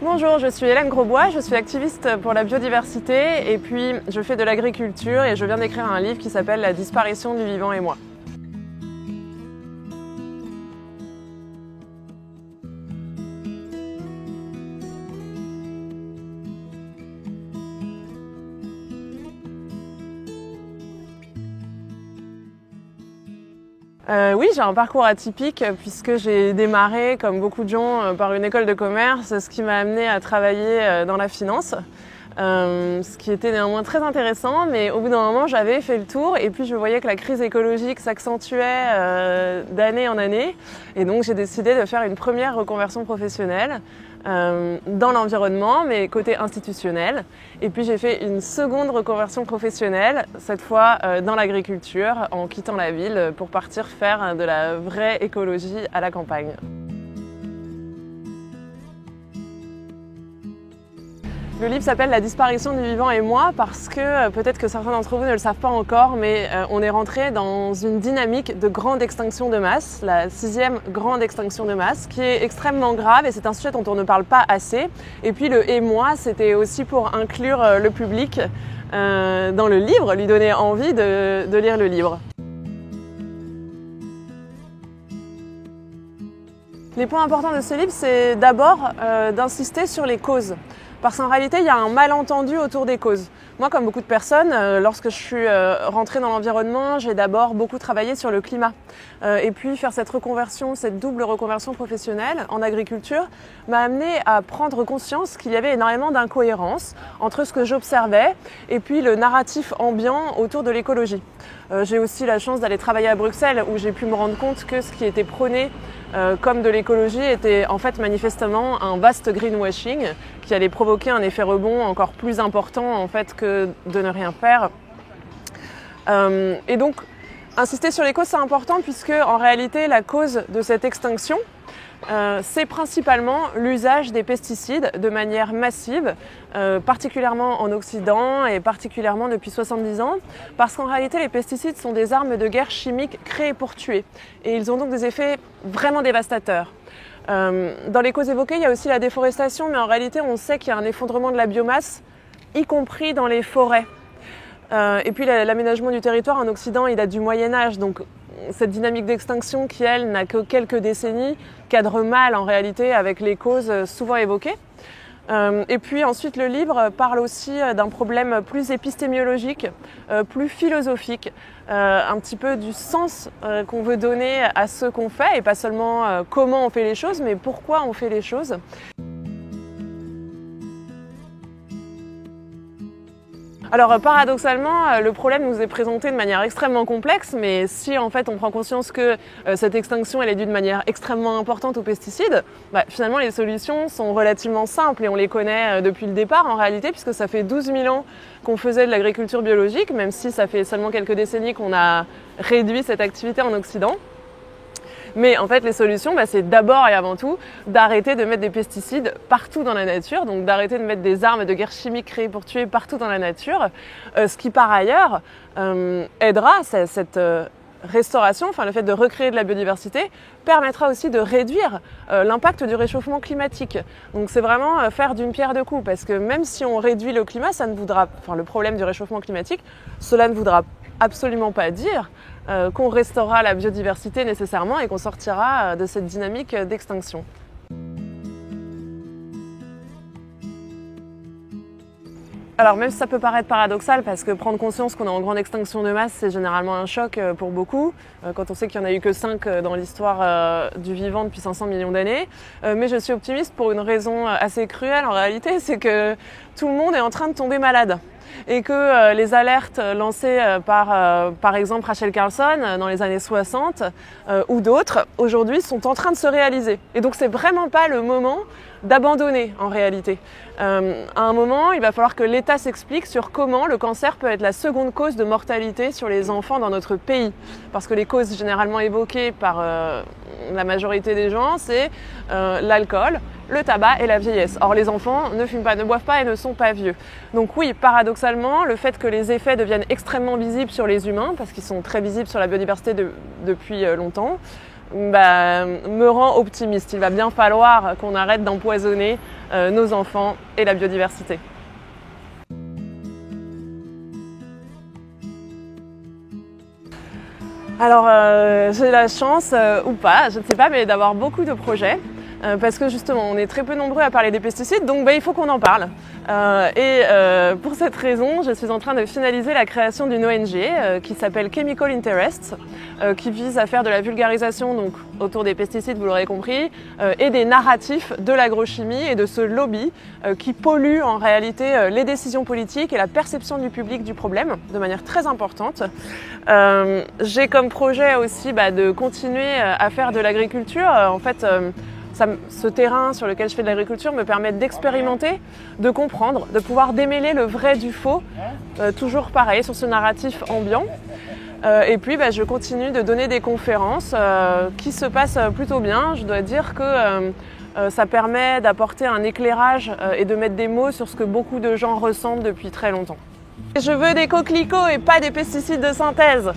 Bonjour, je suis Hélène Grosbois, je suis activiste pour la biodiversité et puis je fais de l'agriculture et je viens d'écrire un livre qui s'appelle La disparition du vivant et moi. Oui, j'ai un parcours atypique puisque j'ai démarré, comme beaucoup de gens, par une école de commerce, ce qui m'a amené à travailler dans la finance. Ce qui était néanmoins très intéressant, mais au bout d'un moment, j'avais fait le tour et puis je voyais que la crise écologique s'accentuait d'année en année. Et donc, j'ai décidé de faire une première reconversion professionnelle dans l'environnement, mais côté institutionnel. Et puis, j'ai fait une seconde reconversion professionnelle, cette fois dans l'agriculture, en quittant la ville pour partir faire de la vraie écologie à la campagne. Le livre s'appelle La disparition du vivant et moi parce que peut-être que certains d'entre vous ne le savent pas encore, mais on est rentré dans une dynamique de grande extinction de masse, la 6e grande extinction de masse, qui est extrêmement grave et c'est un sujet dont on ne parle pas assez. Et puis le et moi, c'était aussi pour inclure le public dans le livre, lui donner envie de lire le livre. Les points importants de ce livre, c'est d'abord d'insister sur les causes. Parce qu'en réalité, il y a un malentendu autour des causes. Moi, comme beaucoup de personnes, lorsque je suis rentrée dans l'environnement, j'ai d'abord beaucoup travaillé sur le climat. Et puis faire cette reconversion, cette double reconversion professionnelle en agriculture m'a amené à prendre conscience qu'il y avait énormément d'incohérences entre ce que j'observais et puis le narratif ambiant autour de l'écologie. J'ai aussi la chance d'aller travailler à Bruxelles où j'ai pu me rendre compte que ce qui était prôné comme de l'écologie était en fait manifestement un vaste greenwashing qui allait provoquer un effet rebond encore plus important en fait que de ne rien faire. Et donc insister sur les causes c'est important puisque en réalité la cause de cette extinction c'est principalement l'usage des pesticides de manière massive, particulièrement en Occident et particulièrement depuis 70 ans, parce qu'en réalité les pesticides sont des armes de guerre chimiques créées pour tuer et ils ont donc des effets vraiment dévastateurs. Dans les causes évoquées, il y a aussi la déforestation, mais en réalité on sait qu'il y a un effondrement de la biomasse, y compris dans les forêts. Et puis l'aménagement du territoire en Occident, il date du Moyen-Âge, donc cette dynamique d'extinction qui, elle, n'a que quelques décennies, cadre mal en réalité avec les causes souvent évoquées. Et puis ensuite le livre parle aussi d'un problème plus épistémiologique, plus philosophique, un petit peu du sens qu'on veut donner à ce qu'on fait et pas seulement comment on fait les choses, mais pourquoi on fait les choses. Alors paradoxalement, le problème nous est présenté de manière extrêmement complexe, mais si en fait on prend conscience que cette extinction elle est due de manière extrêmement importante aux pesticides, finalement les solutions sont relativement simples et on les connaît depuis le départ en réalité, puisque ça fait 12 000 ans qu'on faisait de l'agriculture biologique, même si ça fait seulement quelques décennies qu'on a réduit cette activité en Occident. Mais en fait, les solutions, c'est d'abord et avant tout d'arrêter de mettre des pesticides partout dans la nature, donc d'arrêter de mettre des armes de guerre chimique créées pour tuer partout dans la nature, ce qui par ailleurs aidera cette restauration, enfin le fait de recréer de la biodiversité, permettra aussi de réduire l'impact du réchauffement climatique. Donc c'est vraiment faire d'une pierre deux coups, parce que même si on réduit le climat, le problème du réchauffement climatique, cela ne voudra absolument pas dire qu'on restaurera la biodiversité nécessairement et qu'on sortira de cette dynamique d'extinction. Alors même si ça peut paraître paradoxal, parce que prendre conscience qu'on est en grande extinction de masse, c'est généralement un choc pour beaucoup, quand on sait qu'il n'y en a eu que 5 dans l'histoire du vivant depuis 500 millions d'années. Mais je suis optimiste pour une raison assez cruelle en réalité, c'est que tout le monde est en train de tomber malade. Et que les alertes lancées par exemple Rachel Carson dans les années 60 ou d'autres, aujourd'hui sont en train de se réaliser. Et donc c'est vraiment pas le moment d'abandonner en réalité. À un moment, il va falloir que l'État s'explique sur comment le cancer peut être la seconde cause de mortalité sur les enfants dans notre pays. Parce que les causes généralement évoquées par la majorité des gens, c'est l'alcool, le tabac et la vieillesse. Or, les enfants ne fument pas, ne boivent pas et ne sont pas vieux. Donc oui, paradoxalement, le fait que les effets deviennent extrêmement visibles sur les humains, parce qu'ils sont très visibles sur la biodiversité depuis longtemps, me rend optimiste. Il va bien falloir qu'on arrête d'empoisonner nos enfants et la biodiversité. Alors j'ai la chance, ou pas, je ne sais pas, mais d'avoir beaucoup de projets. Parce que justement, on est très peu nombreux à parler des pesticides, donc il faut qu'on en parle. Pour cette raison, je suis en train de finaliser la création d'une ONG qui s'appelle Chemical Interests, qui vise à faire de la vulgarisation donc, autour des pesticides, vous l'aurez compris, et des narratifs de l'agrochimie et de ce lobby qui pollue en réalité les décisions politiques et la perception du public du problème de manière très importante. J'ai comme projet aussi de continuer à faire de l'agriculture. En fait, ce terrain sur lequel je fais de l'agriculture me permet d'expérimenter, de comprendre, de pouvoir démêler le vrai du faux, toujours pareil sur ce narratif ambiant. Et puis je continue de donner des conférences qui se passent plutôt bien. Je dois dire que ça permet d'apporter un éclairage et de mettre des mots sur ce que beaucoup de gens ressentent depuis très longtemps. Je veux des coquelicots et pas des pesticides de synthèse.